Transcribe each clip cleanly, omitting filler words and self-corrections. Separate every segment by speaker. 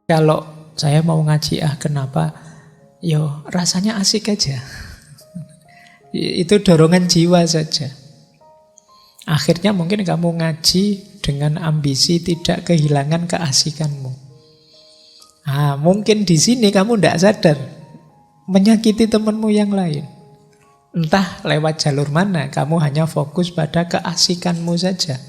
Speaker 1: Kalau saya mau ngaji, kenapa? Yo, rasanya asik aja. Itu dorongan jiwa saja. Akhirnya mungkin kamu ngaji dengan ambisi tidak kehilangan keasikanmu. Mungkin di sini kamu tidak sadar menyakiti temanmu yang lain. Entah lewat jalur mana, kamu hanya fokus pada keasikanmu saja.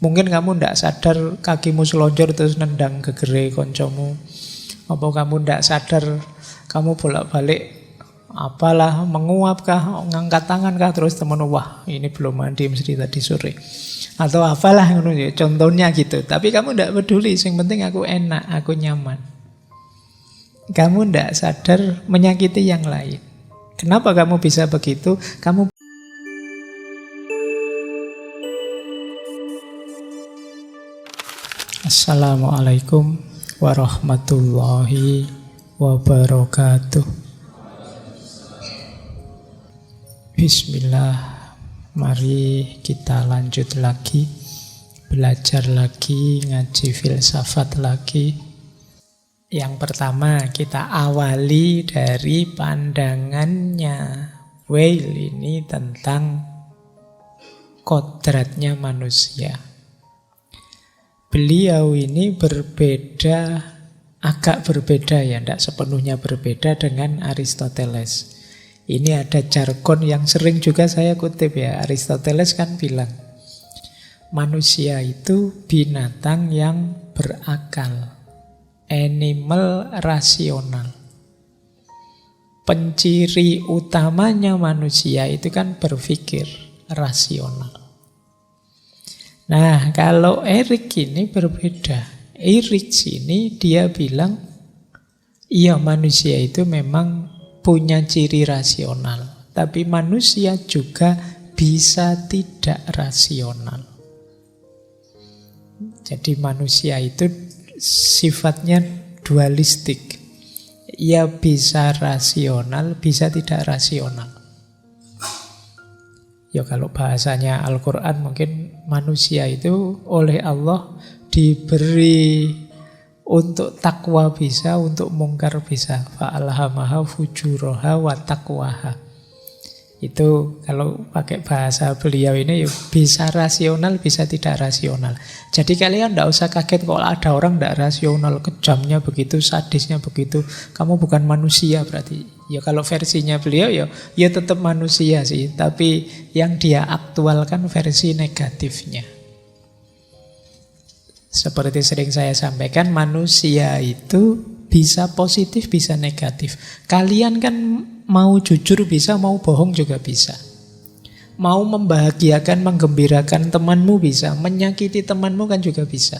Speaker 1: Mungkin kamu tidak sadar kakimu selonjor terus nendang gegere koncomu. Apa kamu tidak sadar kamu bolak-balik apalah menguapkah, ngangkat tangankah, terus temenmu, wah ini belum mandi mesti tadi sore. Atau apalah contohnya gitu. Tapi kamu tidak peduli, yang penting aku enak, aku nyaman. Kamu tidak sadar menyakiti yang lain. Kenapa kamu bisa begitu? Assalamualaikum warahmatullahi wabarakatuh. Bismillah, mari kita lanjut lagi, belajar lagi, ngaji filsafat lagi. Yang pertama kita awali dari pandangannya Weil ini tentang kodratnya manusia. Beliau ini agak berbeda ya, tidak sepenuhnya berbeda dengan Aristoteles. Ini ada jargon yang sering juga saya kutip ya. Aristoteles kan bilang, manusia itu binatang yang berakal, animal rasional. Penciri utamanya manusia itu kan berpikir rasional. Nah, kalau Eric ini berbeda. Eric ini dia bilang, iya manusia itu memang punya ciri rasional. Tapi manusia juga bisa tidak rasional. Jadi manusia itu sifatnya dualistik. Ia bisa rasional, bisa tidak rasional. Ya kalau bahasanya Al-Quran mungkin manusia itu oleh Allah diberi untuk takwa bisa, untuk mungkar bisa. Fa'alhamaha fujuraha wa taqwaha. Itu kalau pakai bahasa beliau ini bisa rasional, bisa tidak rasional. Jadi kalian tidak usah kaget kalau ada orang tidak rasional, kejamnya begitu, sadisnya begitu. Kamu bukan manusia berarti. Ya kalau versinya beliau ya tetap manusia sih, tapi yang dia aktualkan versi negatifnya. Seperti sering saya sampaikan, manusia itu bisa positif, bisa negatif. Kalian kan mau jujur bisa, mau bohong juga bisa. Mau membahagiakan, menggembirakan temanmu bisa, menyakiti temanmu kan juga bisa.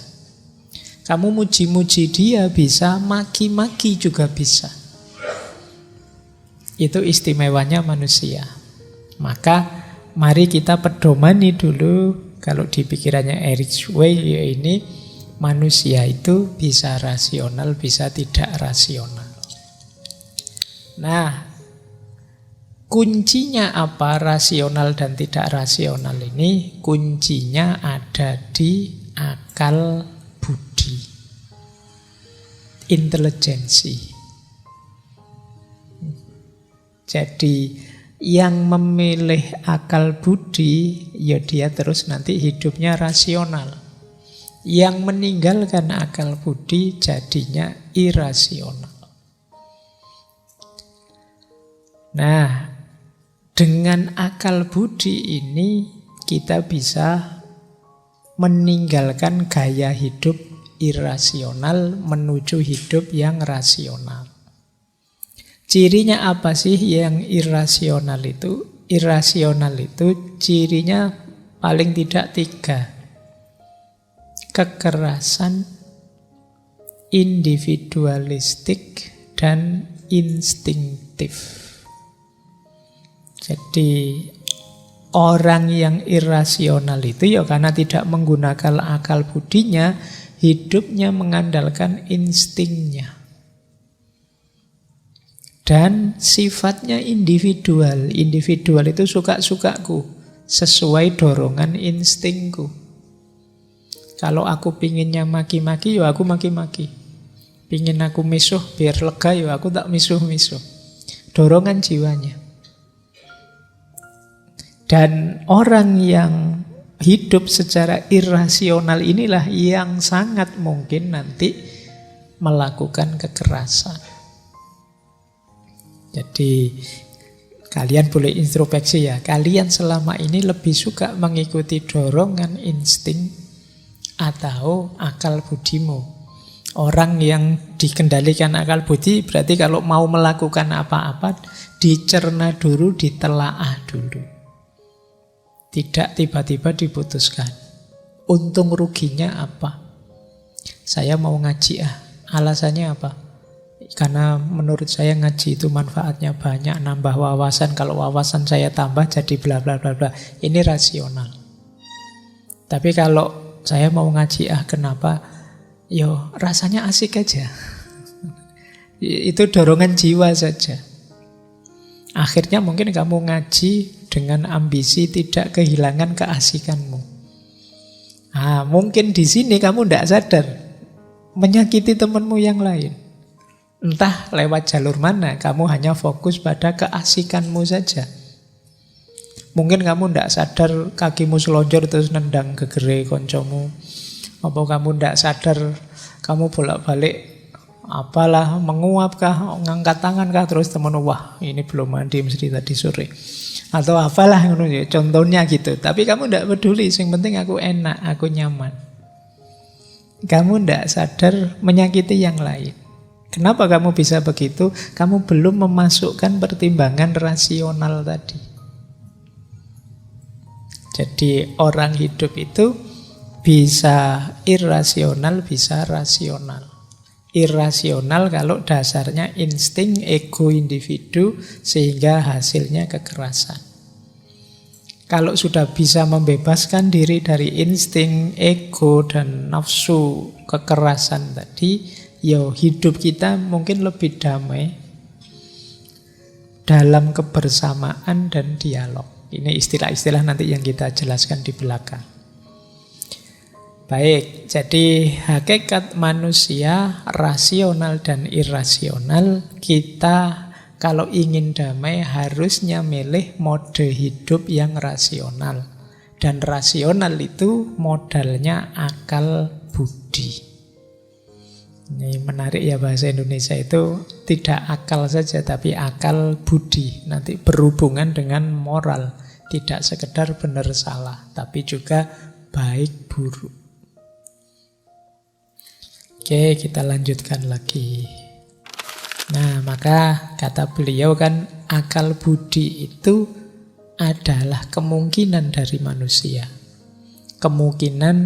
Speaker 1: Kamu muji-muji dia bisa, maki-maki juga bisa. Itu istimewanya manusia. Maka mari kita pedomani dulu, kalau di pikirannya Eric Weil ini, manusia itu bisa rasional, bisa tidak rasional. Nah, kuncinya apa rasional dan tidak rasional ini? Kuncinya ada di akal budi, intelijensi. Jadi yang memilih akal budi, ya dia terus nanti hidupnya rasional. Yang meninggalkan akal budi jadinya irasional. Nah, dengan akal budi ini kita bisa meninggalkan gaya hidup irasional menuju hidup yang rasional. Cirinya apa sih yang irasional itu? Irasional itu cirinya paling tidak 3. Kekerasan, individualistik, dan instinktif. Jadi orang yang irasional itu ya karena tidak menggunakan akal budinya, hidupnya mengandalkan instingnya. Dan sifatnya individual. Individual itu suka-sukaku, sesuai dorongan instingku. Kalau aku pinginnya maki-maki, ya aku maki-maki. Pingin aku misuh biar lega, ya aku tak misuh-misuh. Dorongan jiwanya. Dan orang yang hidup secara irasional inilah yang sangat mungkin nanti melakukan kekerasan. Jadi kalian boleh introspeksi ya. Kalian selama ini lebih suka mengikuti dorongan insting atau akal budimu. Orang yang dikendalikan akal budi berarti kalau mau melakukan apa-apa dicerna dulu, ditelaah dulu. Tidak tiba-tiba diputuskan. Untung ruginya apa? Saya mau ngaji alasannya apa? Karena menurut saya ngaji itu manfaatnya banyak, nambah wawasan. Kalau wawasan saya tambah jadi bla bla bla bla. Ini rasional. Tapi kalau saya mau ngaji kenapa? Yo, rasanya asik aja. Itu dorongan jiwa saja. Akhirnya mungkin kamu ngaji dengan ambisi tidak kehilangan keasikanmu. Mungkin di sini kamu tidak sadar menyakiti temanmu yang lain. Entah lewat jalur mana, kamu hanya fokus pada keasikanmu saja. Mungkin kamu tidak sadar kakimu selonjor terus nendang gegere koncomu. Apa kamu tidak sadar kamu bolak-balik apalah, menguapkah, ngangkat tangankah, terus temen, wah ini belum mandi mesti tadi sore. Atau apalah, contohnya gitu. Tapi kamu tidak peduli, yang penting aku enak, aku nyaman. Kamu tidak sadar menyakiti yang lain. Kenapa kamu bisa begitu? Kamu belum memasukkan pertimbangan rasional tadi. Jadi orang hidup itu bisa irasional, bisa rasional. Irasional kalau dasarnya insting ego individu sehingga hasilnya kekerasan. Kalau sudah bisa membebaskan diri dari insting ego dan nafsu kekerasan tadi, ya hidup kita mungkin lebih damai dalam kebersamaan dan dialog. Ini istilah-istilah nanti yang kita jelaskan di belakang. Baik, jadi hakikat manusia rasional dan irasional. Kita kalau ingin damai harusnya milih mode hidup yang rasional. Dan rasional itu modalnya akal budi. Ini menarik ya, bahasa Indonesia itu tidak akal saja tapi akal budi. Nanti berhubungan dengan moral. Tidak sekedar benar salah tapi juga baik buruk. Oke, kita lanjutkan lagi. Nah, maka kata beliau kan akal budi itu adalah kemungkinan dari manusia. Kemungkinan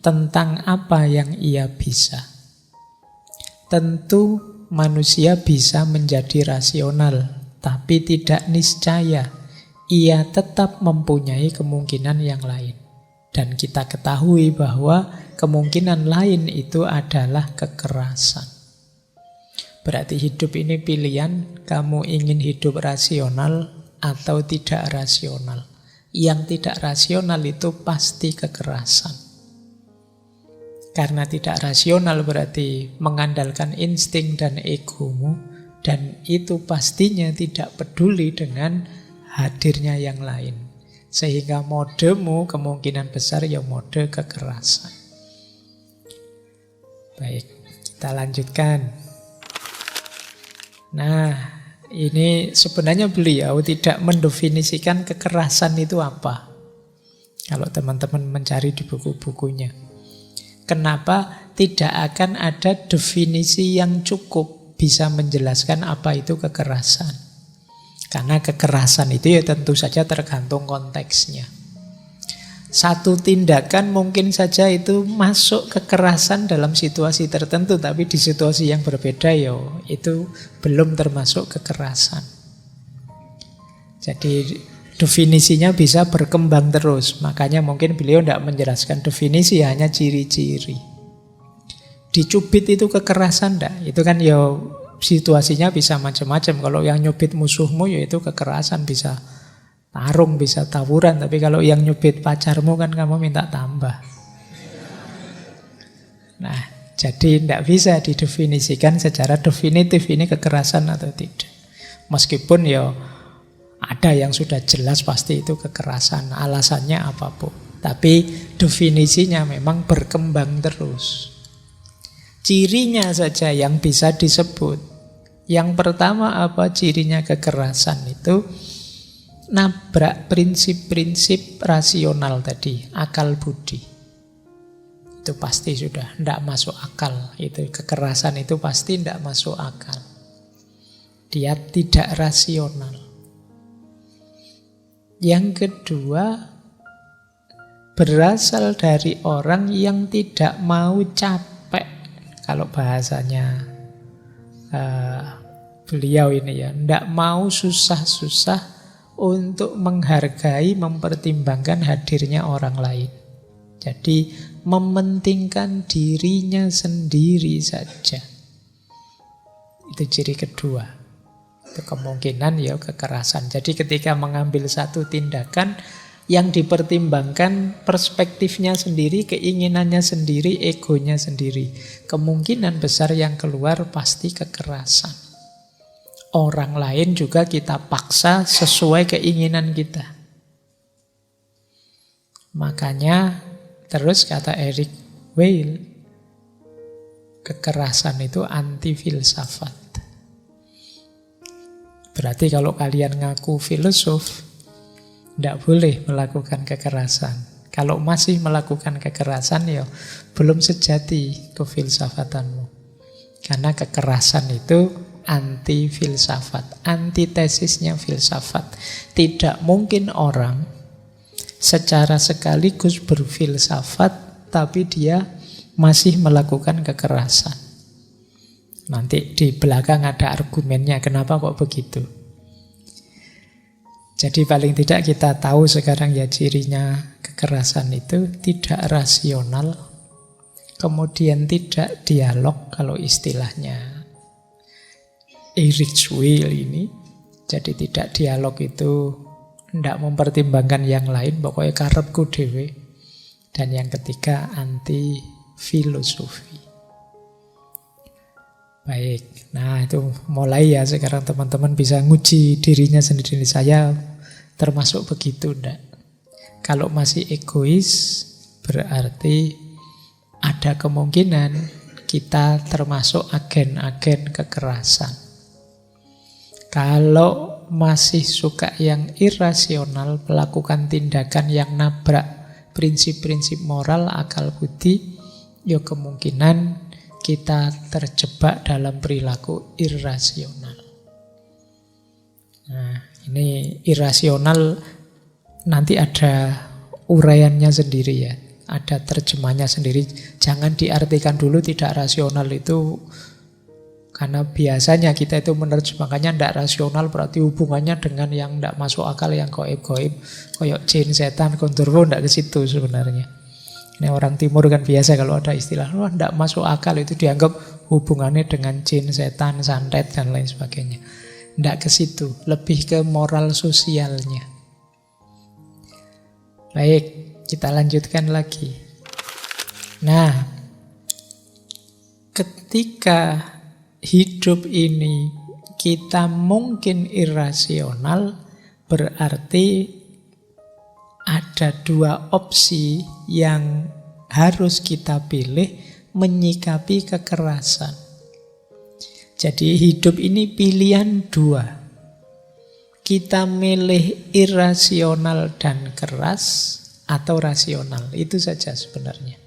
Speaker 1: tentang apa yang ia bisa. Tentu manusia bisa menjadi rasional, tapi tidak niscaya. Ia tetap mempunyai kemungkinan yang lain. Dan kita ketahui bahwa kemungkinan lain itu adalah kekerasan. Berarti hidup ini pilihan, kamu ingin hidup rasional atau tidak rasional. Yang tidak rasional itu pasti kekerasan. Karena tidak rasional berarti mengandalkan insting dan egomu, dan itu pastinya tidak peduli dengan hadirnya yang lain. Sehingga modemu kemungkinan besar ya mode kekerasan. Baik, kita lanjutkan. Nah, ini sebenarnya beliau tidak mendefinisikan kekerasan itu apa. Kalau teman-teman mencari di buku-bukunya. Kenapa tidak akan ada definisi yang cukup bisa menjelaskan apa itu kekerasan? Karena kekerasan itu ya tentu saja tergantung konteksnya. Satu tindakan mungkin saja itu masuk kekerasan dalam situasi tertentu, tapi di situasi yang berbeda itu belum termasuk kekerasan. Jadi definisinya bisa berkembang terus. Makanya mungkin beliau tidak menjelaskan definisi, hanya ciri-ciri. Dicubit itu kekerasan enggak? Itu kan situasinya bisa macam-macam. Kalau yang nyubit musuhmu itu kekerasan, bisa tarung, bisa tawuran. Tapi kalau yang nyubit pacarmu kan kamu minta tambah. Nah, Jadi tidak bisa didefinisikan secara definitif ini kekerasan atau tidak. Meskipun ya ada yang sudah jelas pasti itu kekerasan, alasannya apapun. Tapi definisinya memang berkembang terus. Cirinya saja yang bisa disebut. Yang pertama apa cirinya kekerasan itu? Nabrak prinsip-prinsip rasional tadi, akal budi. Itu pasti sudah tidak masuk akal. Itu kekerasan itu pasti tidak masuk akal. Dia tidak rasional. Yang kedua, berasal dari orang yang tidak mau capek. Kalau bahasanya beliau ini ya, tidak mau susah-susah untuk menghargai, mempertimbangkan hadirnya orang lain. Jadi mementingkan dirinya sendiri saja. Itu ciri kedua. Itu kemungkinan ya kekerasan. Jadi ketika mengambil satu tindakan yang dipertimbangkan perspektifnya sendiri, keinginannya sendiri, egonya sendiri. Kemungkinan besar yang keluar pasti kekerasan. Orang lain juga kita paksa sesuai keinginan kita. Makanya terus kata Eric Weil, kekerasan itu anti filsafat. Berarti kalau kalian ngaku filosof, tidak boleh melakukan kekerasan. Kalau masih melakukan kekerasan ya belum sejati kefilsafatanmu. Karena kekerasan itu anti filsafat, antitesisnya filsafat. Tidak mungkin orang secara sekaligus berfilsafat tapi dia masih melakukan kekerasan. Nanti di belakang ada argumennya kenapa kok begitu. Jadi paling tidak kita tahu sekarang ya cirinya kekerasan itu tidak rasional, kemudian tidak dialog kalau istilahnya Eric Weil ini. Jadi tidak dialog itu tidak mempertimbangkan yang lain, pokoknya karepku dhewe. Dan yang ketiga anti filosofi. Baik, nah itu mulai ya sekarang teman-teman bisa nguji dirinya sendiri. Saya termasuk begitu enggak? Kalau masih egois berarti ada kemungkinan kita termasuk agen-agen kekerasan. Kalau masih suka yang irasional, melakukan tindakan yang nabrak prinsip-prinsip moral, akal budi, ya kemungkinan kita terjebak dalam perilaku irasional. Nah, ini irasional nanti ada uraiannya sendiri ya, ada terjemahnya sendiri. Jangan diartikan dulu tidak rasional itu. Karena biasanya kita itu menerjemahkannya tidak rasional berarti hubungannya dengan yang tidak masuk akal, yang goib-goib, kayak jin, setan, kondorwo, tidak ke situ sebenarnya. Ini orang timur kan biasa kalau ada istilah, wah tidak masuk akal itu dianggap hubungannya dengan jin, setan, santet, dan lain sebagainya. Tidak ke situ, lebih ke moral sosialnya. Baik, kita lanjutkan lagi. Nah, ketika hidup ini kita mungkin irasional, berarti ada dua opsi yang harus kita pilih menyikapi kekerasan. Jadi hidup ini pilihan dua. Kita milih irasional dan keras atau rasional, itu saja sebenarnya.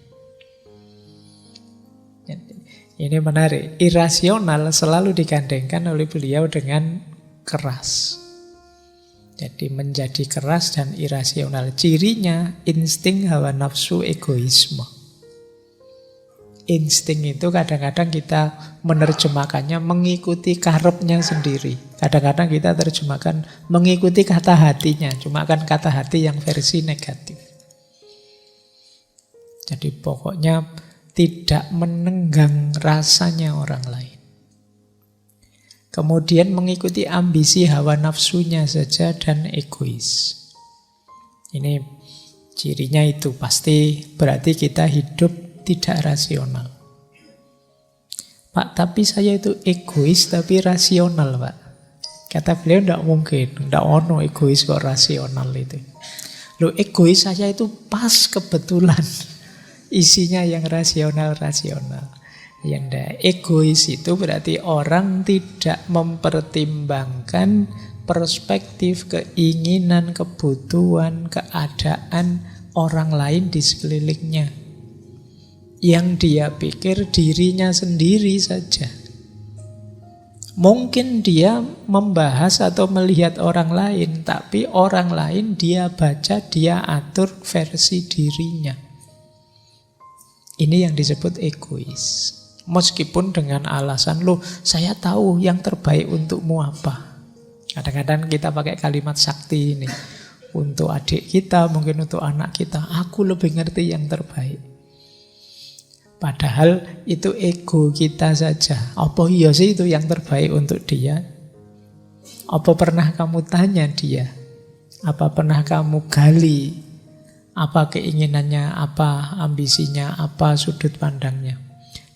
Speaker 1: Ini menarik, irasional selalu digandengkan oleh beliau dengan keras. Jadi menjadi keras dan irasional. Cirinya insting, hawa nafsu, egoisme. Insting itu kadang-kadang kita menerjemahkannya mengikuti karepnya sendiri. Kadang-kadang kita terjemahkan mengikuti kata hatinya. Cuma kan kata hati yang versi negatif. Jadi pokoknya tidak menenggang rasanya orang lain. Kemudian mengikuti ambisi hawa nafsunya saja dan egois. Ini cirinya itu pasti berarti kita hidup tidak rasional. Pak, tapi saya itu egois tapi rasional, Pak. Kata beliau, tidak mungkin. Tidak ono egois kok rasional itu. Loh, egois saya itu pas kebetulan. Isinya yang rasional-rasional. Ya enggak. Egois itu berarti orang tidak mempertimbangkan perspektif, keinginan, kebutuhan, keadaan orang lain di sekelilingnya. Yang dia pikir dirinya sendiri saja. Mungkin dia membahas atau melihat orang lain, tapi orang lain dia baca, dia atur versi dirinya. Ini yang disebut egois. Meskipun dengan alasan, loh saya tahu yang terbaik untukmu apa. Kadang-kadang kita pakai kalimat sakti ini. Untuk adik kita, mungkin untuk anak kita, aku lebih ngerti yang terbaik. Padahal itu ego kita saja. Apa iya sih itu yang terbaik untuk dia? Apa pernah kamu tanya dia? Apa pernah kamu gali? Apa keinginannya, apa ambisinya, apa sudut pandangnya?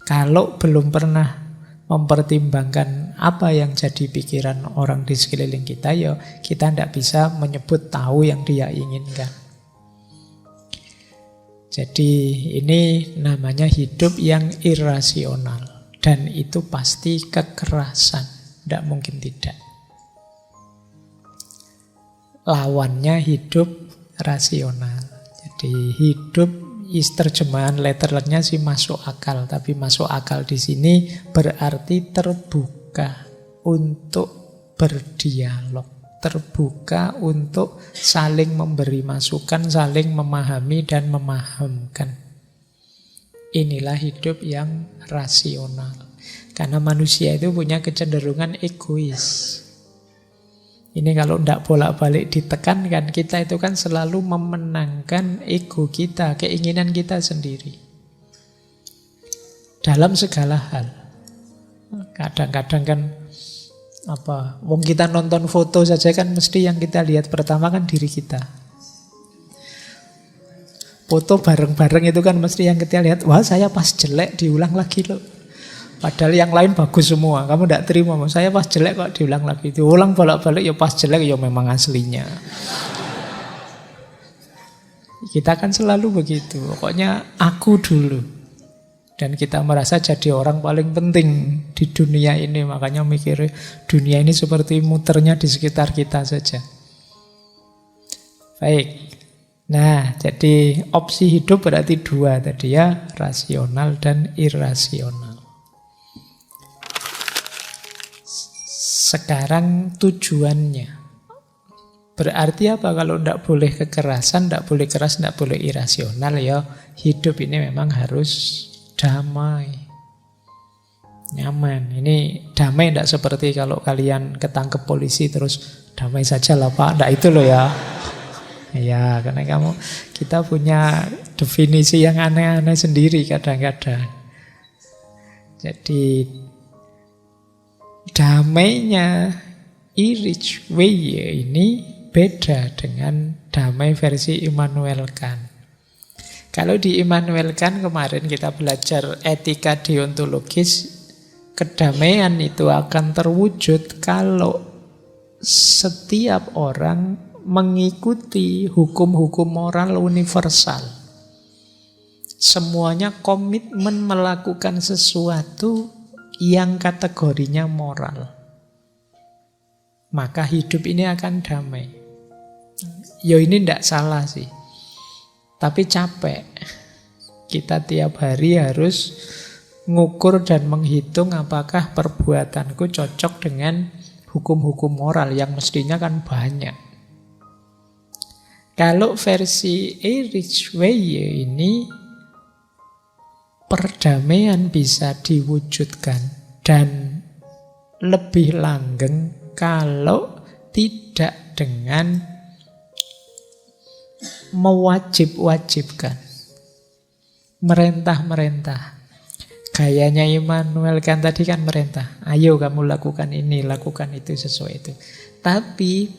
Speaker 1: Kalau belum pernah mempertimbangkan apa yang jadi pikiran orang di sekeliling kita, ya kita tidak bisa menyebut tahu yang dia inginkan. Jadi ini namanya hidup yang irasional. Dan itu pasti kekerasan. Tidak mungkin tidak. Lawannya hidup rasional. Jadi hidup terjemahan letternya sih masuk akal. Tapi masuk akal di sini berarti terbuka untuk berdialog. Terbuka untuk saling memberi masukan, saling memahami dan memahamkan. Inilah hidup yang rasional. Karena manusia itu punya kecenderungan egois. Ini kalau tidak bolak-balik ditekankan, kita itu kan selalu memenangkan ego kita, keinginan kita sendiri. Dalam segala hal. Kadang-kadang kan wong kita nonton foto saja kan mesti yang kita lihat pertama kan diri kita. Foto bareng-bareng itu kan mesti yang kita lihat, wah saya pas jelek diulang lagi loh. Padahal yang lain bagus semua. Kamu tidak terima, saya pas jelek kok diulang lagi. Diulang bolak-balik ya pas jelek ya memang aslinya. Kita kan selalu begitu. Pokoknya aku dulu. Dan kita merasa jadi orang paling penting di dunia ini. Makanya mikir dunia ini seperti muternya di sekitar kita saja. Baik. Nah, jadi opsi hidup berarti dua tadi ya. Rasional dan irasional. Sekarang tujuannya. Berarti apa kalau tidak boleh kekerasan, tidak boleh keras, tidak boleh irasional ya. Hidup ini memang harus damai, nyaman. Ini damai tidak seperti kalau kalian ketangkep polisi terus damai saja lah Pak. Tidak itu loh ya. Ya, karena kita punya definisi yang aneh-aneh sendiri kadang-kadang. Jadi damainya Erich Weye ini beda dengan damai versi Immanuel Kant. Kalau di Immanuel Kant kemarin kita belajar etika deontologis, kedamaian itu akan terwujud kalau setiap orang mengikuti hukum-hukum moral universal. Semuanya komitmen melakukan sesuatu yang kategorinya moral. Maka hidup ini akan damai. Ya ini tidak salah sih. Tapi capek. Kita tiap hari harus ngukur dan menghitung apakah perbuatanku cocok dengan hukum-hukum moral yang mestinya kan banyak. Kalau versi Erich Weye ini perdamaian bisa diwujudkan dan lebih langgeng kalau tidak dengan mewajib-wajibkan, merentah-merentah. Gayanya Immanuel Kant tadi kan merentah. Ayo kamu lakukan ini, lakukan itu, sesuai itu. Tapi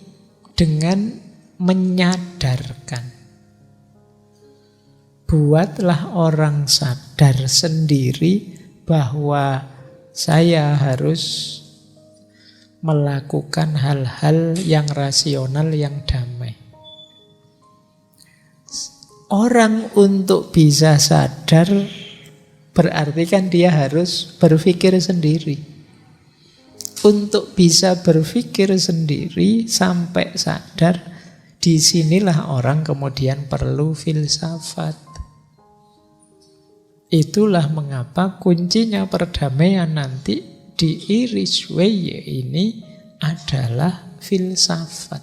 Speaker 1: dengan menyadarkan. Buatlah orang sadar sendiri bahwa saya harus melakukan hal-hal yang rasional, yang damai. Orang untuk bisa sadar berarti kan dia harus berpikir sendiri. Untuk bisa berpikir sendiri sampai sadar, disinilah orang kemudian perlu filsafat. Itulah mengapa kuncinya perdamaian nanti di Irish Way ini adalah filsafat.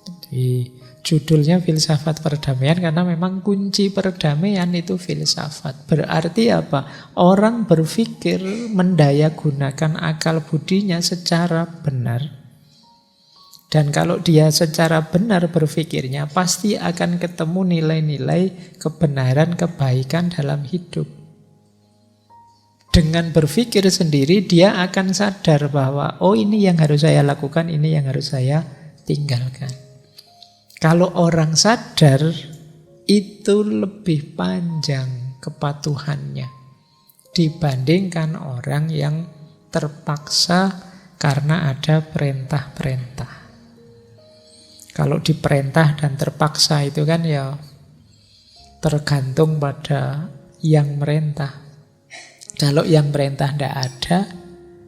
Speaker 1: Jadi judulnya filsafat perdamaian karena memang kunci perdamaian itu filsafat. Berarti apa? Orang berpikir mendayagunakan akal budinya secara benar. Dan kalau dia secara benar berpikirnya, pasti akan ketemu nilai-nilai kebenaran, kebaikan dalam hidup. Dengan berpikir sendiri, dia akan sadar bahwa, oh ini yang harus saya lakukan, ini yang harus saya tinggalkan. Kalau orang sadar, itu lebih panjang kepatuhannya dibandingkan orang yang terpaksa karena ada perintah-perintah. Kalau diperintah dan terpaksa itu kan ya tergantung pada yang merintah. Kalau yang perintah tidak ada,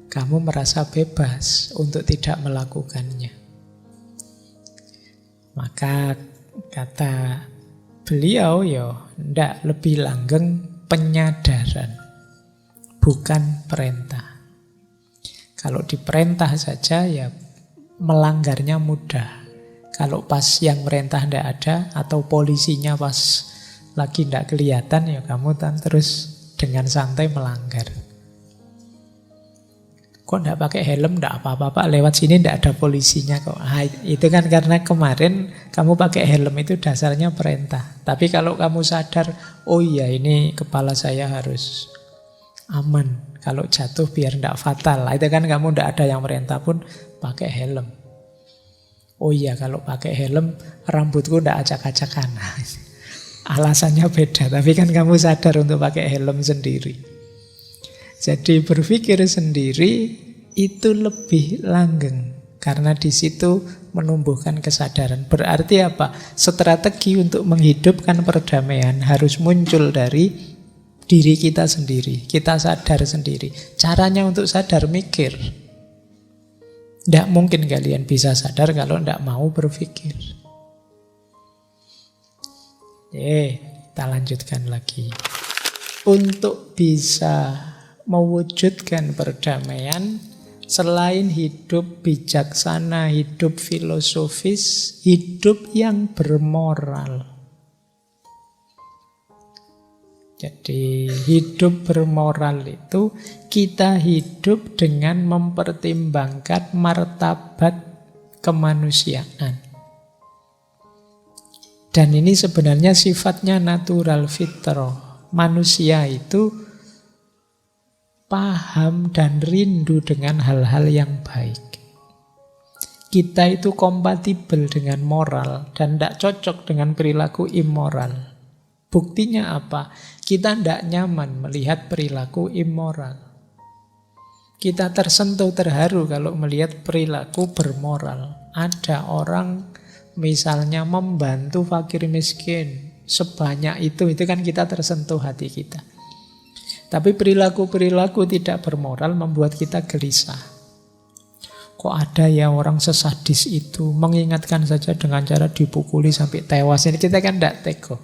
Speaker 1: kamu merasa bebas untuk tidak melakukannya. Maka kata beliau ya tidak, lebih langgeng penyadaran, bukan perintah. Kalau diperintah saja ya melanggarnya mudah. Kalau pas yang merintah tidak ada atau polisinya pas lagi tidak kelihatan, ya kamu terus dengan santai melanggar. Kok tidak pakai helm? Tidak apa-apa Pak, lewat sini tidak ada polisinya kok. Itu kan karena kemarin kamu pakai helm itu dasarnya perintah. Tapi kalau kamu sadar, oh iya ini kepala saya harus aman, kalau jatuh biar tidak fatal, itu kan kamu tidak ada yang merintah pun pakai helm. Oh iya kalau pakai helm rambutku tidak acak-acakan. Alasannya beda, tapi kan kamu sadar untuk pakai helm sendiri. Jadi berpikir sendiri itu lebih langgeng karena di situ menumbuhkan kesadaran. Berarti apa? Strategi untuk menghidupkan perdamaian harus muncul dari diri kita sendiri. Kita sadar sendiri. Caranya untuk sadar mikir. Tidak mungkin kalian bisa sadar kalau tidak mau berpikir. Kita lanjutkan lagi. Untuk bisa mewujudkan perdamaian, selain hidup bijaksana, hidup filosofis, hidup yang bermoral. Jadi hidup bermoral itu kita hidup dengan mempertimbangkan martabat kemanusiaan. Dan ini sebenarnya sifatnya natural, fitrah. Manusia itu paham dan rindu dengan hal-hal yang baik. Kita itu kompatibel dengan moral dan tidak cocok dengan perilaku immoral. Buktinya apa? Kita tidak nyaman melihat perilaku immoral. Kita tersentuh, terharu kalau melihat perilaku bermoral. Ada orang misalnya membantu fakir miskin sebanyak itu kan kita tersentuh hati kita. Tapi perilaku-perilaku tidak bermoral membuat kita gelisah. Kok ada ya orang sesadis itu, mengingatkan saja dengan cara dipukuli sampai tewas. Ini kita kan tidak tega.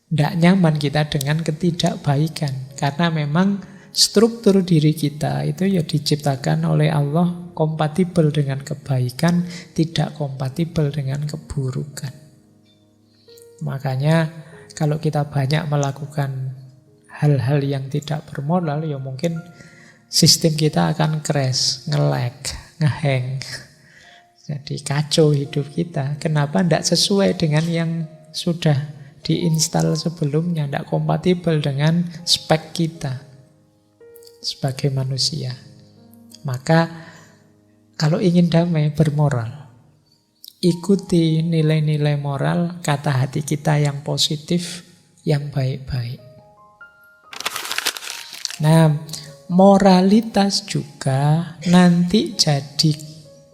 Speaker 1: Tidak nyaman kita dengan ketidakbaikan. Karena memang struktur diri kita itu ya diciptakan oleh Allah kompatibel dengan kebaikan, tidak kompatibel dengan keburukan. Makanya kalau kita banyak melakukan hal-hal yang tidak bermoral, ya mungkin sistem kita akan crash, nge-lag, nge-hang. Jadi kacau hidup kita. Kenapa tidak sesuai dengan yang sudah diinstal sebelumnya, tidak kompatibel dengan spek kita sebagai manusia. Maka kalau ingin damai, bermoral. Ikuti nilai-nilai moral, kata hati kita yang positif, yang baik-baik. Nah, moralitas juga nanti jadi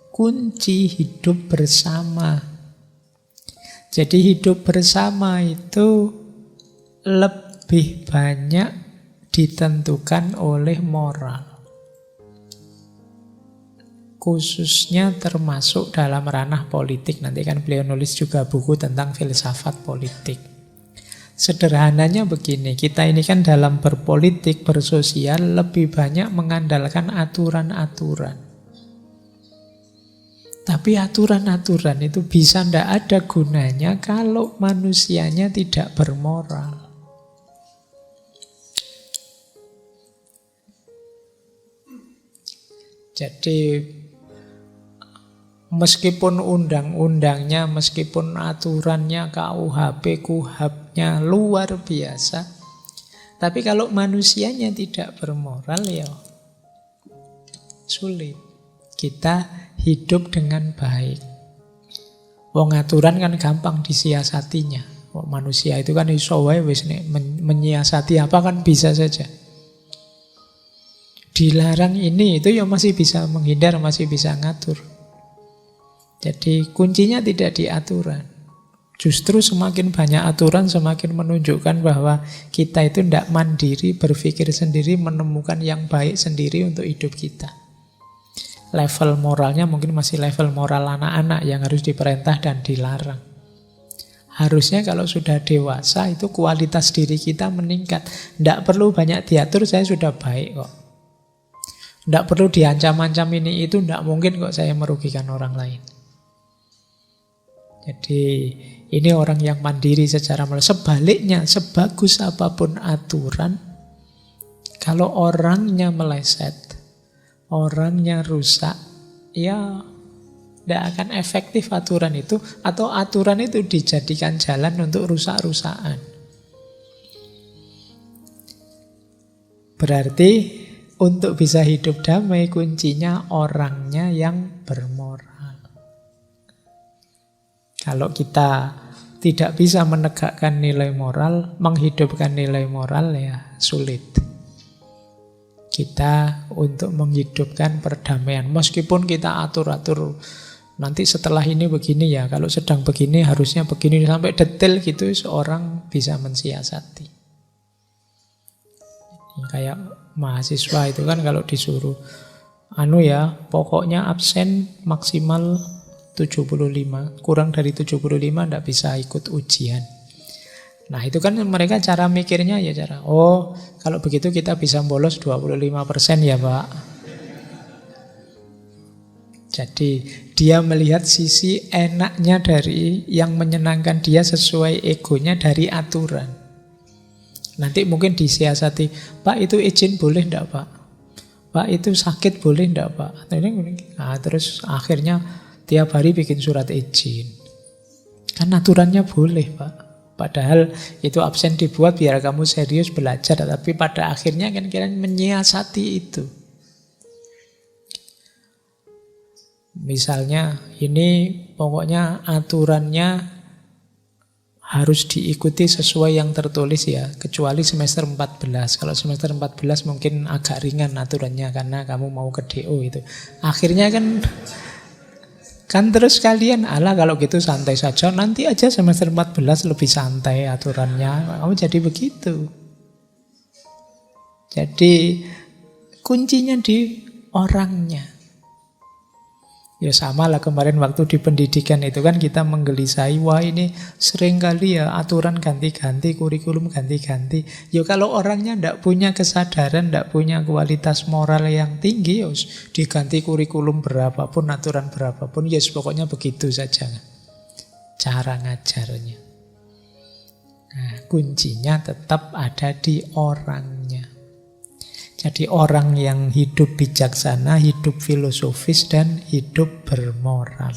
Speaker 1: kunci hidup bersama. Jadi hidup bersama itu lebih banyak ditentukan oleh moral. Khususnya termasuk dalam ranah politik. Nanti kan beliau nulis juga buku tentang filsafat politik. Sederhananya begini, kita ini kan dalam berpolitik, bersosial, lebih banyak mengandalkan aturan-aturan. Tapi aturan-aturan itu bisa tidak ada gunanya kalau manusianya tidak bermoral. Jadi meskipun undang-undangnya, meskipun aturannya, KUHP, KUHAP-nya luar biasa, tapi kalau manusianya tidak bermoral, ya sulit kita hidup dengan baik. Wong aturan kan gampang disiasatinya. Wong manusia itu kan iso wae wis menyiasati apa kan bisa saja. Dilarang ini itu ya masih bisa menghindar, masih bisa ngatur. Jadi kuncinya tidak di aturan. Justru semakin banyak aturan semakin menunjukkan bahwa kita itu tidak mandiri, berpikir sendiri, menemukan yang baik sendiri untuk hidup kita. Level moralnya mungkin masih level moral anak-anak yang harus diperintah dan dilarang. Harusnya kalau sudah dewasa itu kualitas diri kita meningkat. Tidak perlu banyak diatur, saya sudah baik kok. Tidak perlu diancam-ancam ini itu, tidak mungkin kok saya merugikan orang lain. Jadi ini orang yang mandiri secara moral. Sebaliknya, sebagus apapun aturan, kalau orangnya meleset, orangnya rusak, ya tidak akan efektif aturan itu, atau aturan itu dijadikan jalan untuk rusak-rusakan. Berarti untuk bisa hidup damai kuncinya orangnya yang bermoral. Kalau kita tidak bisa menegakkan nilai moral, menghidupkan nilai moral, ya sulit. Kita untuk menghidupkan perdamaian, meskipun kita atur-atur, nanti setelah ini begini ya, kalau sedang begini harusnya begini, sampai detail gitu, seorang bisa mensiasati. Kayak mahasiswa itu kan kalau disuruh, pokoknya absen maksimal 75, kurang dari 75 tidak bisa ikut ujian. Nah itu kan mereka cara mikirnya ya kalau begitu kita bisa bolos 25% ya Pak. Jadi dia melihat sisi enaknya dari yang menyenangkan dia sesuai egonya dari aturan. Nanti mungkin disiasati, Pak itu izin boleh enggak Pak? Pak itu sakit boleh enggak Pak? Nah, terus akhirnya tiap hari bikin surat izin. Kan aturannya boleh Pak. Padahal itu absen dibuat biar kamu serius belajar. Tapi pada akhirnya kan kalian menyiasati itu. Misalnya ini pokoknya aturannya harus diikuti sesuai yang tertulis ya. Kecuali semester 14. Kalau semester 14 mungkin agak ringan aturannya karena kamu mau ke DO itu. Akhirnya kan terus kalian, kalau gitu santai saja, nanti aja semester 14 lebih santai aturannya. Kamu jadi begitu. Jadi kuncinya di orangnya. Ya sama lah kemarin waktu di pendidikan itu kan kita menggelisahi, wah ini sering kali ya aturan ganti-ganti, kurikulum ganti-ganti. Ya kalau orangnya tidak punya kesadaran, tidak punya kualitas moral yang tinggi, ya diganti kurikulum berapapun, aturan berapapun, ya pokoknya begitu saja cara ngajarnya. Nah, kuncinya tetap ada di orangnya. Jadi orang yang hidup bijaksana, hidup filosofis, dan hidup bermoral.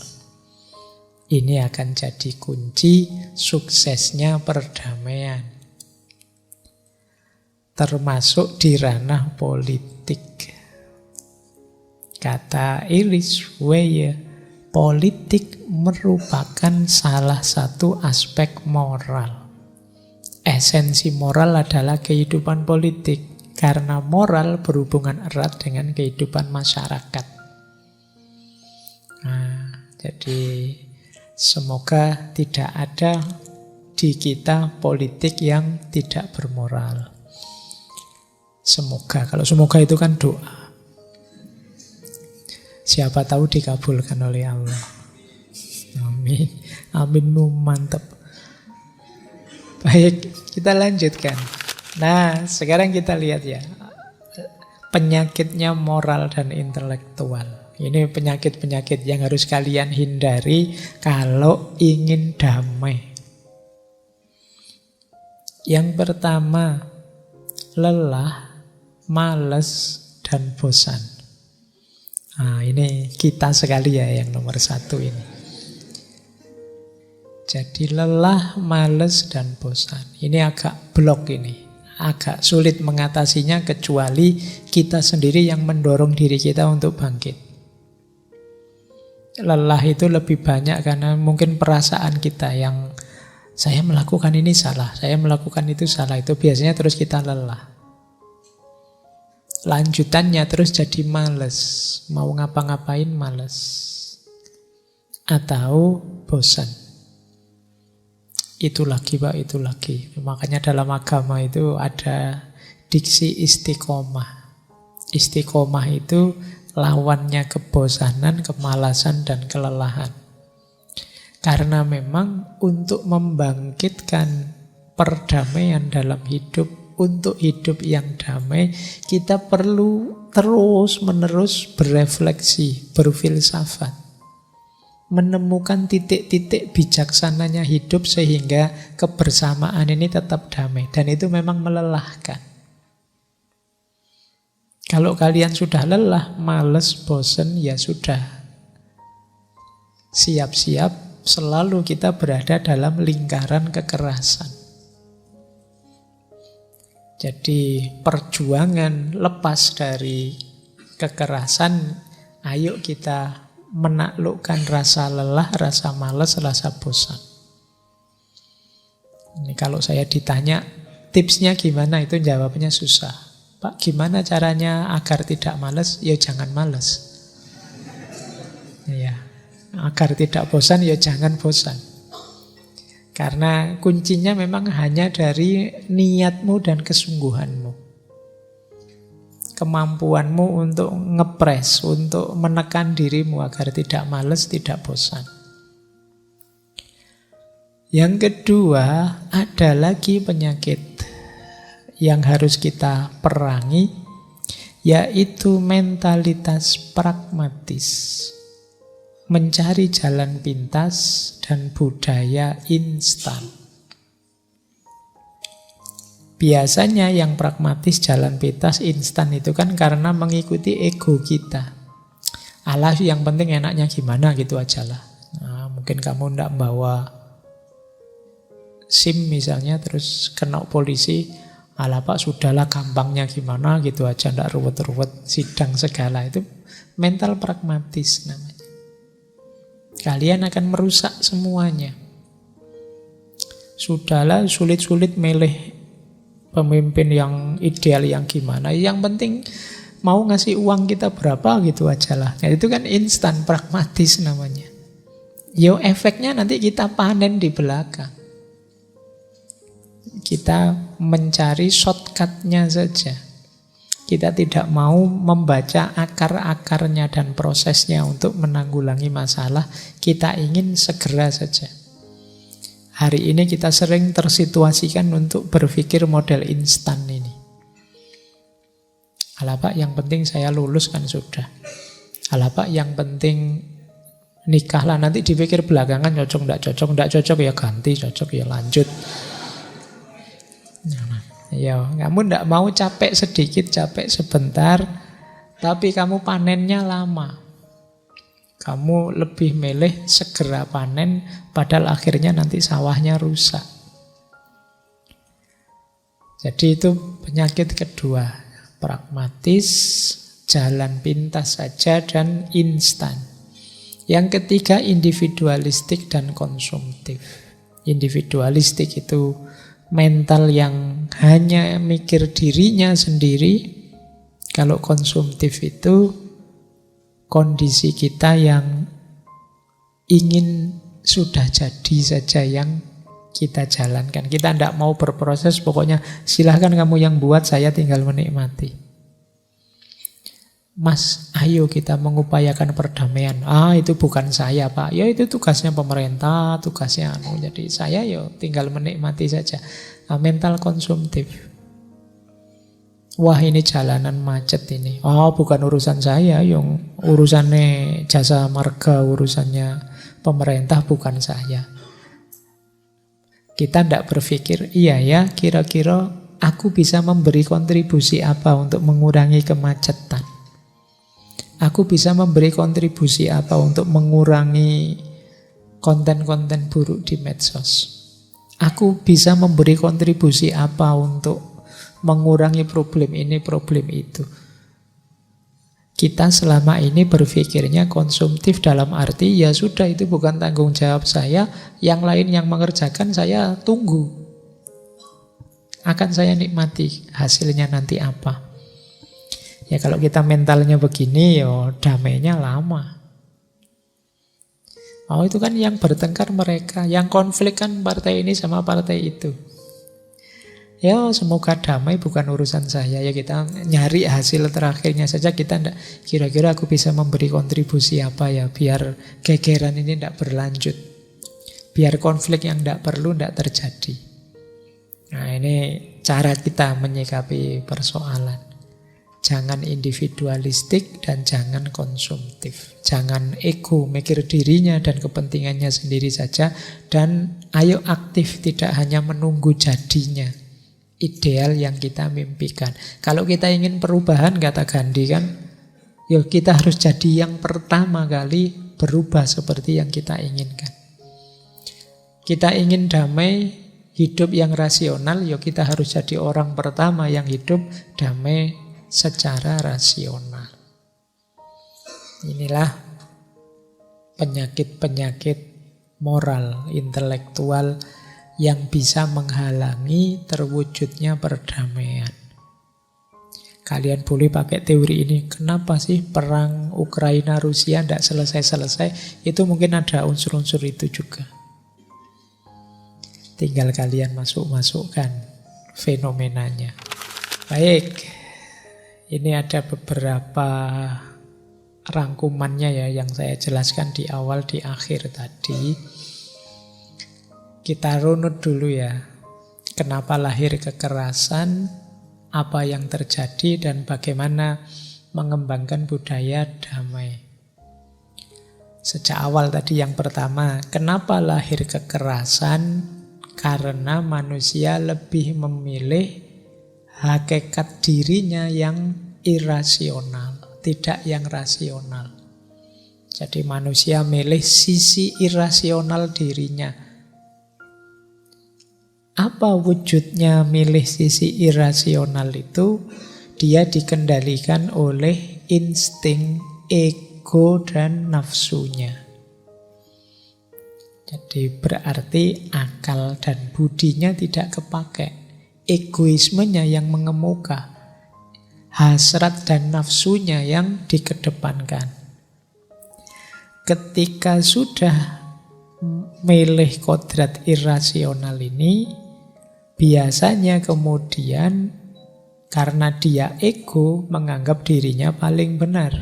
Speaker 1: Ini akan jadi kunci suksesnya perdamaian. Termasuk di ranah politik. Kata Iris Weyer, politik merupakan salah satu aspek moral. Esensi moral adalah kehidupan politik. Karena moral berhubungan erat dengan kehidupan masyarakat. Nah, jadi semoga tidak ada di kita politik yang tidak bermoral. Semoga, kalau semoga itu kan doa. Siapa tahu dikabulkan oleh Allah. Amin. Amin, mantap. Baik, kita lanjutkan. Nah, sekarang kita lihat ya. Penyakitnya moral dan intelektual. Ini penyakit-penyakit yang harus kalian hindari kalau ingin damai. Yang pertama, lelah, malas, dan bosan. Nah, ini kita sekali ya yang nomor satu ini. Jadi lelah, malas, dan bosan. Ini agak blok ini. Agak sulit mengatasinya kecuali kita sendiri yang mendorong diri kita untuk bangkit. Lelah itu lebih banyak karena mungkin perasaan kita yang saya melakukan ini salah, saya melakukan itu salah. Itu biasanya terus kita lelah. Lanjutannya terus jadi males. Mau ngapa-ngapain males. Atau bosan. Itu lagi Pak, itu lagi. Makanya dalam agama itu ada diksi istiqomah. Istiqomah itu lawannya kebosanan, kemalasan, dan kelelahan. Karena memang untuk membangkitkan perdamaian dalam hidup, untuk hidup yang damai, kita perlu terus-menerus berefleksi, berfilsafat. Menemukan titik-titik bijaksananya hidup sehingga kebersamaan ini tetap damai. Dan itu memang melelahkan. Kalau kalian sudah lelah, males, bosen, ya sudah. Siap-siap selalu kita berada dalam lingkaran kekerasan. Jadi perjuangan lepas dari kekerasan, ayo kita menaklukkan rasa lelah, rasa malas, rasa bosan. Ini kalau saya ditanya tipsnya gimana, itu jawabnya susah. Pak, gimana caranya agar tidak malas? Ya jangan malas. Ya, agar tidak bosan, ya jangan bosan. Karena kuncinya memang hanya dari niatmu dan kesungguhanmu. Kemampuanmu untuk ngepres, untuk menekan dirimu agar tidak malas, tidak bosan. Yang kedua, ada lagi penyakit yang harus kita perangi, yaitu mentalitas pragmatis. Mencari jalan pintas dan budaya instan. Biasanya yang pragmatis, jalan pintas, instan itu kan karena mengikuti ego kita. Alah, yang penting enaknya gimana gitu aja lah. Nah, mungkin kamu ndak bawa SIM misalnya, terus kena polisi. Alah Pak, sudahlah gampangnya gimana gitu aja, ndak ruwet-ruwet, sidang segala. Itu mental pragmatis namanya. Kalian akan merusak semuanya. Sudahlah, sulit-sulit milih pemimpin yang ideal yang gimana. Yang penting mau ngasih uang kita berapa gitu aja lah. Nah, itu kan instan pragmatis namanya. Yo, efeknya nanti kita panen di belakang. Kita mencari shortcut-nya saja. Kita tidak mau membaca akar-akarnya dan prosesnya untuk menanggulangi masalah. Kita ingin segera saja. Hari ini kita sering tersituasikan untuk berpikir model instan ini. Alah Pak, yang penting saya lulus kan sudah. Alah Pak, yang penting nikah lah, nanti dipikir belakangan cocok, ndak cocok ya ganti, cocok ya lanjut. Ya, kamu ndak mau capek sedikit, capek sebentar, tapi kamu panennya lama. Kamu lebih milih segera panen, padahal akhirnya nanti sawahnya rusak. Jadi itu penyakit kedua. Pragmatis, jalan pintas saja, dan instan. Yang ketiga, individualistik dan konsumtif. Individualistik itu mental yang hanya mikir dirinya sendiri. Kalau konsumtif itu kondisi kita yang ingin sudah jadi saja yang kita jalankan. Kita tidak mau berproses, pokoknya silahkan kamu yang buat, saya tinggal menikmati. Mas, ayo kita mengupayakan perdamaian. Itu bukan saya, Pak. Ya itu tugasnya pemerintah, tugasnya Jadi saya tinggal menikmati saja. Mental konsumtif. Wah, ini jalanan macet ini. Bukan urusan saya, yang urusannya jasa marga, urusannya pemerintah, bukan saya. Kita tidak berpikir, iya ya, kira-kira aku bisa memberi kontribusi apa untuk mengurangi kemacetan. Aku bisa memberi kontribusi apa untuk mengurangi konten-konten buruk di medsos. Aku bisa memberi kontribusi apa untuk mengurangi problem ini, problem itu. Kita selama ini berpikirnya konsumtif dalam arti, ya sudah itu bukan tanggung jawab saya, yang lain yang mengerjakan saya tunggu. Akan saya nikmati hasilnya nanti apa. Ya kalau kita mentalnya begini, damainya lama. Itu kan yang bertengkar mereka, yang konflik kan partai ini sama partai itu. Ya semoga damai, bukan urusan saya. Ya kita nyari hasil terakhirnya saja. Kita enggak, kira-kira aku bisa memberi kontribusi apa ya biar gegeran ini tidak berlanjut, biar konflik yang tidak perlu tidak terjadi. Nah ini cara kita menyikapi persoalan. Jangan individualistik dan jangan konsumtif. Jangan ego, mikir dirinya dan kepentingannya sendiri saja. Dan ayo aktif, tidak hanya menunggu jadinya ideal yang kita mimpikan. Kalau kita ingin perubahan, kata Gandhi kan, kita harus jadi yang pertama kali berubah seperti yang kita inginkan. Kita ingin damai, hidup yang rasional, kita harus jadi orang pertama yang hidup damai secara rasional. Inilah penyakit-penyakit moral, intelektual yang bisa menghalangi terwujudnya perdamaian. Kalian boleh pakai teori ini. Kenapa sih perang Ukraina-Rusia tidak selesai-selesai? Itu mungkin ada unsur-unsur itu juga. Tinggal kalian masukkan fenomenanya. Baik, ini ada beberapa rangkumannya ya yang saya jelaskan di awal, di akhir tadi. Kita runut dulu ya. Kenapa lahir kekerasan, apa yang terjadi, dan bagaimana mengembangkan budaya damai. Sejak awal tadi yang pertama, kenapa lahir kekerasan? Karena manusia lebih memilih hakikat dirinya yang irasional, tidak yang rasional. Jadi manusia milih sisi irasional dirinya. Apa wujudnya milih sisi irasional itu? Dia dikendalikan oleh insting, ego, dan nafsunya. Jadi berarti akal dan budinya tidak kepakai. Egoismenya yang mengemuka. Hasrat dan nafsunya yang dikedepankan. Ketika sudah milih kodrat irasional ini, biasanya kemudian karena dia ego menganggap dirinya paling benar.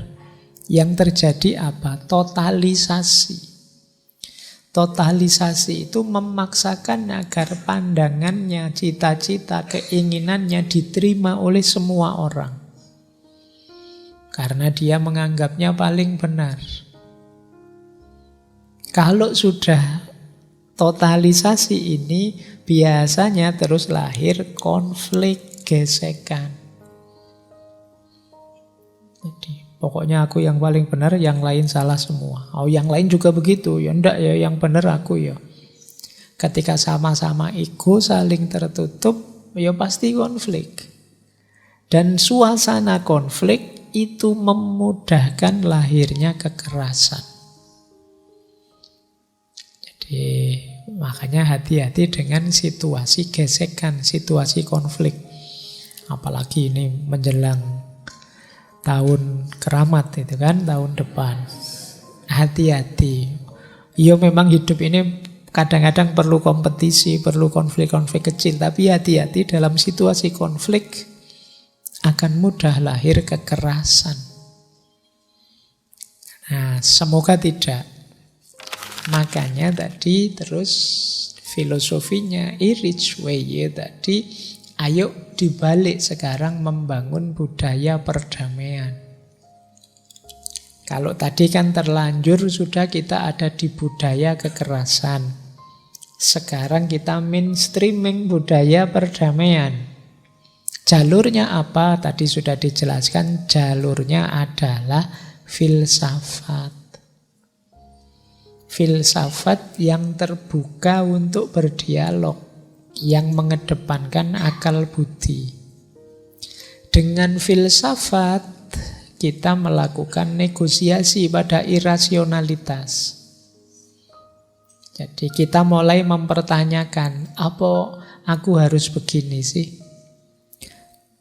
Speaker 1: Yang terjadi apa? Totalisasi. Totalisasi itu memaksakan agar pandangannya, cita-cita, keinginannya diterima oleh semua orang. Karena dia menganggapnya paling benar. Kalau sudah totalisasi ini, biasanya terus lahir konflik, gesekan. Jadi pokoknya aku yang paling benar, yang lain salah semua. Yang lain juga begitu. Ya enggak ya, yang benar aku ya. Ketika sama-sama ego saling tertutup, ya pasti konflik. Dan suasana konflik itu memudahkan lahirnya kekerasan. Jadi Makanya hati-hati dengan situasi gesekan, situasi konflik. Apalagi ini menjelang tahun keramat itu kan, tahun depan. Hati-hati. Ya memang hidup ini kadang-kadang perlu kompetisi, perlu konflik-konflik kecil. Tapi hati-hati dalam situasi konflik akan mudah lahir kekerasan. Nah, semoga tidak. Makanya tadi terus filosofinya Erich Weye tadi, ayo dibalik sekarang membangun budaya perdamaian. Kalau tadi kan terlanjur sudah kita ada di budaya kekerasan. Sekarang kita mainstreaming budaya perdamaian. Jalurnya apa? Tadi sudah dijelaskan, jalurnya adalah filsafat. Filsafat yang terbuka untuk berdialog, yang mengedepankan akal budi. Dengan filsafat, kita melakukan negosiasi pada irasionalitas. Jadi kita mulai mempertanyakan, apa aku harus begini sih?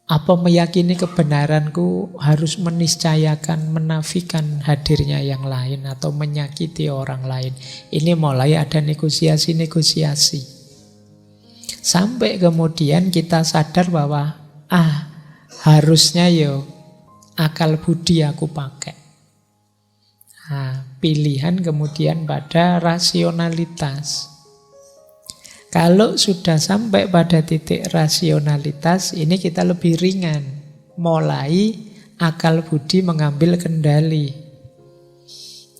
Speaker 1: Apa meyakini kebenaranku harus meniscayakan, menafikan hadirnya yang lain atau menyakiti orang lain? Ini mulai ada negosiasi-negosiasi. Sampai kemudian kita sadar bahwa harusnya akal budi aku pakai. Pilihan kemudian pada rasionalitas. Kalau sudah sampai pada titik rasionalitas, ini kita lebih ringan. Mulai akal budi mengambil kendali.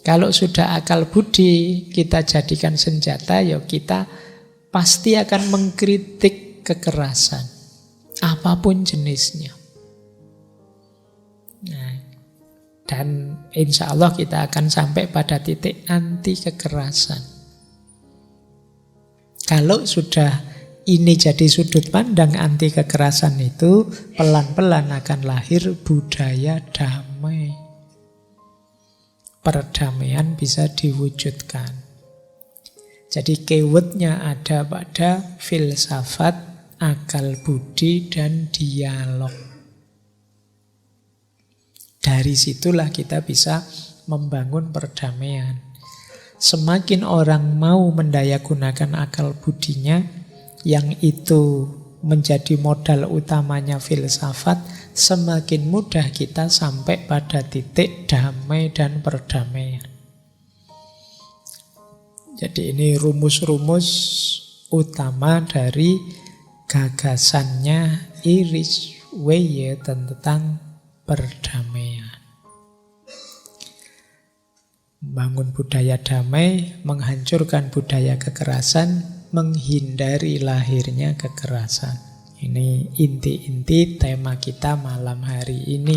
Speaker 1: Kalau sudah akal budi kita jadikan senjata, kita pasti akan mengkritik kekerasan. Apapun jenisnya. Dan insya Allah kita akan sampai pada titik anti kekerasan. Kalau sudah ini jadi sudut pandang anti kekerasan itu, pelan-pelan akan lahir budaya damai. Perdamaian bisa diwujudkan. Jadi keywordnya ada pada filsafat, akal budi, dan dialog. Dari situlah kita bisa membangun perdamaian. Semakin orang mau mendayagunakan akal budinya, yang itu menjadi modal utamanya filsafat, semakin mudah kita sampai pada titik damai dan perdamaian. Jadi ini rumus-rumus utama dari gagasannya Erich Weye tentang perdamaian. Membangun budaya damai, menghancurkan budaya kekerasan, menghindari lahirnya kekerasan. Ini inti-inti tema kita malam hari ini.